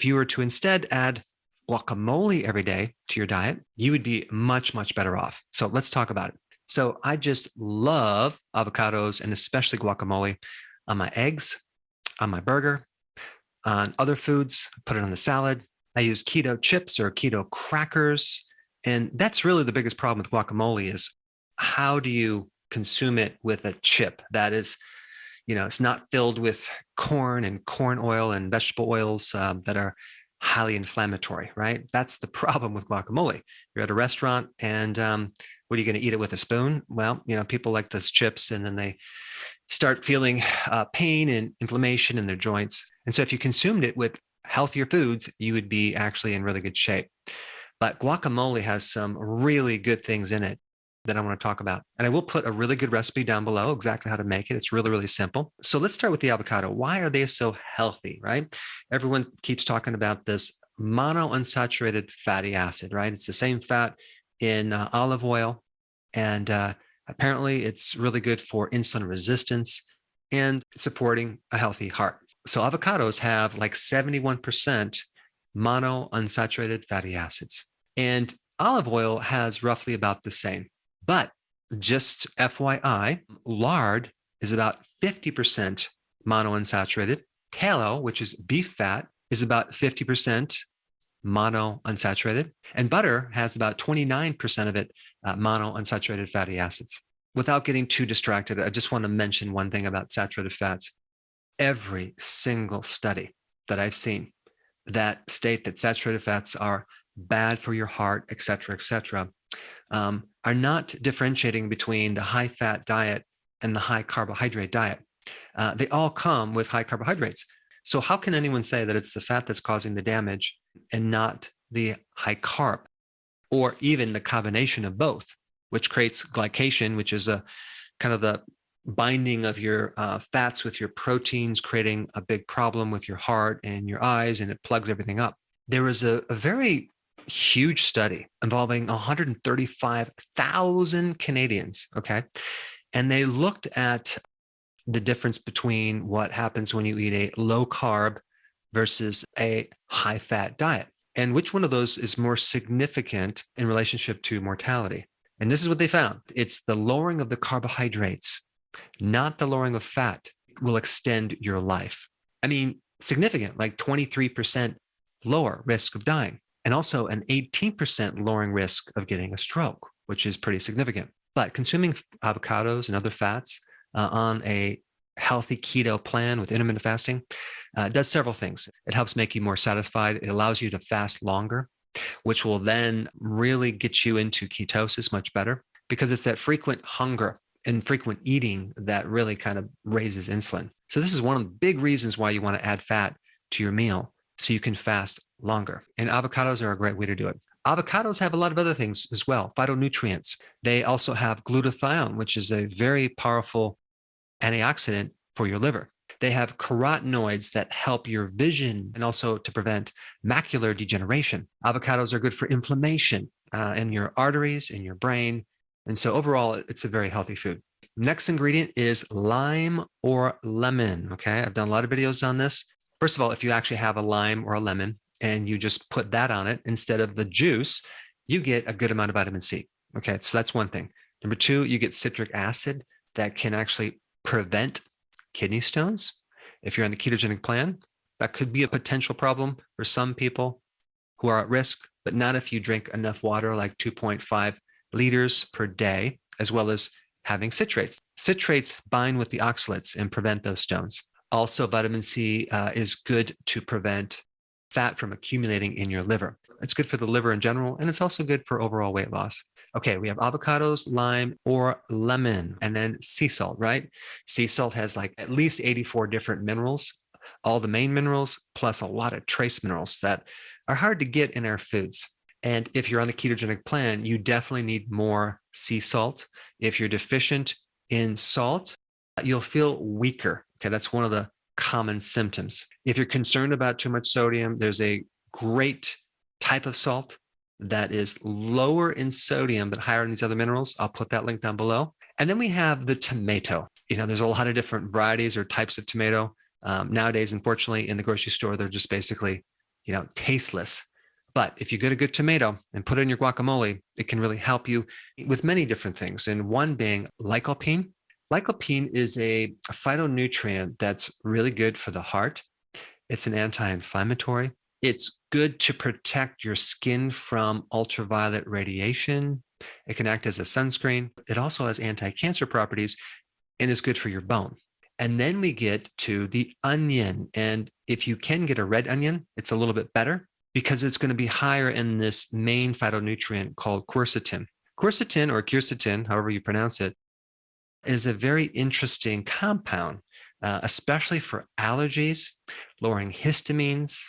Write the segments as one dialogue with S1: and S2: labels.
S1: If you were to instead add guacamole every day to your diet, you would be much, much better off. So let's talk about it. So I just love avocados and especially guacamole on my eggs, on my burger, on other foods, put it on the salad. I use keto chips or keto crackers. And that's really the biggest problem with guacamole is how do you consume it with a chip that is, it's not filled with corn and corn oil and vegetable oils that are highly inflammatory, right? That's the problem with guacamole. You're at a restaurant and what are you going to eat it with, a spoon? Well, people like those chips and then they start feeling pain and inflammation in their joints. And so if you consumed it with healthier foods, you would be actually in really good shape. But guacamole has some really good things in it that I want to talk about. And I will put a really good recipe down below, exactly how to make it. It's really, really simple. So let's start with the avocado. Why are they so healthy, right? Everyone keeps talking about this monounsaturated fatty acid, right? It's the same fat in olive oil. And apparently it's really good for insulin resistance and supporting a healthy heart. So avocados have like 71% monounsaturated fatty acids. And olive oil has roughly about the same. But just FYI, lard is about 50% monounsaturated. Tallow, which is beef fat, is about 50% monounsaturated. And butter has about 29% of it monounsaturated fatty acids. Without getting too distracted, I just want to mention one thing about saturated fats. Every single study that I've seen that state that saturated fats are bad for your heart, et cetera, are not differentiating between the high fat diet and the high carbohydrate diet. They all come with high carbohydrates. So how can anyone say that it's the fat that's causing the damage and not the high carb or even the combination of both, which creates glycation, which is a kind of the binding of your fats with your proteins, creating a big problem with your heart and your eyes, and it plugs everything up. There was a very huge study involving 135,000 Canadians, okay? And they looked at the difference between what happens when you eat a low carb versus a high fat diet, and which one of those is more significant in relationship to mortality. And this is what they found. It's the lowering of the carbohydrates, not the lowering of fat, will extend your life. I mean, significant, like 23% lower risk of dying, and also an 18% lowering risk of getting a stroke, which is pretty significant. But consuming avocados and other fats on a healthy keto plan with intermittent fasting does several things. It helps make you more satisfied. It allows you to fast longer, which will then really get you into ketosis much better because it's that frequent hunger and frequent eating that really kind of raises insulin. So this is one of the big reasons why you want to add fat to your meal so you can fast longer. And avocados are a great way to do it. Avocados have a lot of other things as well, phytonutrients. They also have glutathione, which is a very powerful antioxidant for your liver. They have carotenoids that help your vision and also to prevent macular degeneration. Avocados are good for inflammation in your arteries, in your brain. And so overall, it's a very healthy food. Next ingredient is lime or lemon. Okay, I've done a lot of videos on this. First of all, if you actually have a lime or a lemon and you just put that on it instead of the juice, you get a good amount of vitamin C. Okay, so that's one thing. Number two, you get citric acid that can actually prevent kidney stones. If you're on the ketogenic plan, that could be a potential problem for some people who are at risk, but not if you drink enough water, like 2.5 liters per day, as well as having citrates. Citrates bind with the oxalates and prevent those stones. Also, vitamin C is good to prevent fat from accumulating in your liver. It's good for the liver in general, and it's also good for overall weight loss. Okay, we have avocados, lime, or lemon, and then sea salt, right? Sea salt has like at least 84 different minerals, all the main minerals, plus a lot of trace minerals that are hard to get in our foods. And if you're on the ketogenic plan, you definitely need more sea salt. If you're deficient in salt, you'll feel weaker. Okay, that's one of the common symptoms. If you're concerned about too much sodium, there's a great type of salt that is lower in sodium but higher in these other minerals. I'll put that link down below. And then we have the tomato. There's a lot of different varieties or types of tomato. Nowadays, unfortunately, in the grocery store, they're just basically tasteless. But if you get a good tomato and put it in your guacamole, it can really help you with many different things. And one being lycopene. Lycopene is a phytonutrient that's really good for the heart. It's an anti-inflammatory. It's good to protect your skin from ultraviolet radiation. It can act as a sunscreen. It also has anti-cancer properties and is good for your bone. And then we get to the onion. And if you can get a red onion, it's a little bit better because it's going to be higher in this main phytonutrient called quercetin. Quercetin or quercetin, however you pronounce it, is a very interesting compound, especially for allergies, lowering histamines,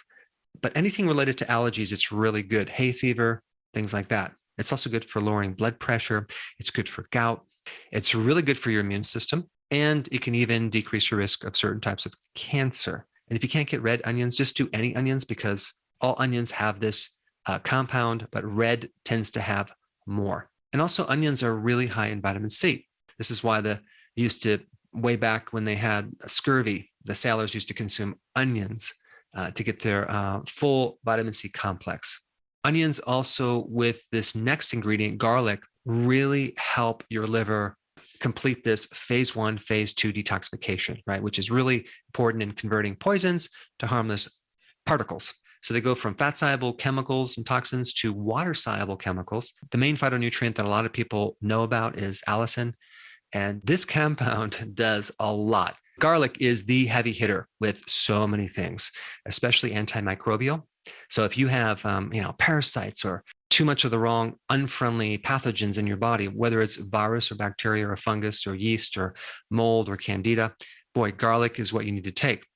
S1: but anything related to allergies, it's really good. Hay fever, things like that. It's also good for lowering blood pressure. It's good for gout. It's really good for your immune system. And it can even decrease your risk of certain types of cancer. And if you can't get red onions, just do any onions because all onions have this compound, but red tends to have more. And also onions are really high in vitamin C. This is why way back when they had scurvy, the sailors used to consume onions to get their full vitamin C complex. Onions also, with this next ingredient, garlic, really help your liver complete this phase 1, phase 2 detoxification, right? Which is really important in converting poisons to harmless particles. So they go from fat-soluble chemicals and toxins to water-soluble chemicals. The main phytonutrient that a lot of people know about is allicin, and this compound does a lot. Garlic is the heavy hitter with so many things, especially antimicrobial. So if you have, parasites or too much of the wrong unfriendly pathogens in your body, whether it's virus or bacteria or fungus or yeast or mold or candida, boy, garlic is what you need to take.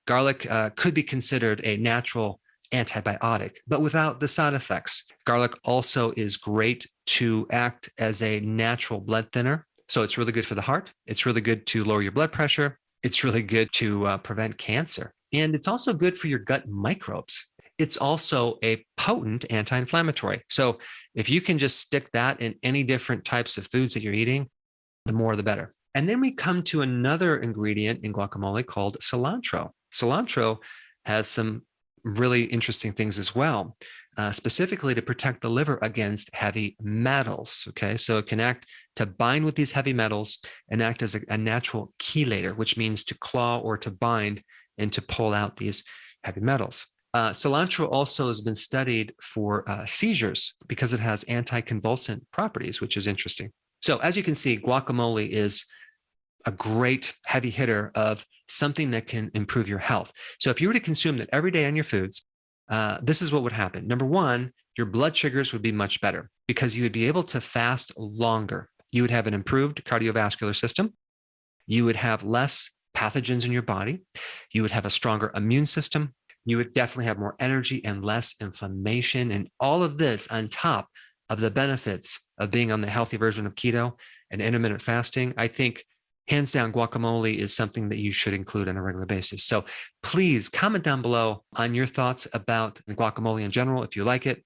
S1: Garlic could be considered a natural antibiotic, but without the side effects. Garlic also is great to act as a natural blood thinner. So it's really good for the heart. It's really good to lower your blood pressure. It's really good to prevent cancer. And it's also good for your gut microbes. It's also a potent anti-inflammatory. So if you can just stick that in any different types of foods that you're eating, the more the better. And then we come to another ingredient in guacamole called cilantro. Cilantro has some really interesting things as well, specifically to protect the liver against heavy metals. Okay, so it can act to bind with these heavy metals and act as a natural chelator, which means to claw or to bind and to pull out these heavy metals. Cilantro also has been studied for seizures because it has anticonvulsant properties, which is interesting. So as you can see, guacamole is a great heavy hitter of something that can improve your health. So if you were to consume that every day on your foods, this is what would happen. Number one, your blood sugars would be much better because you would be able to fast longer. You would have an improved cardiovascular system. You would have less pathogens in your body. You would have a stronger immune system. You would definitely have more energy and less inflammation. And all of this on top of the benefits of being on the healthy version of keto and intermittent fasting, I think hands down, guacamole is something that you should include on a regular basis. So please comment down below on your thoughts about guacamole in general, if you like it,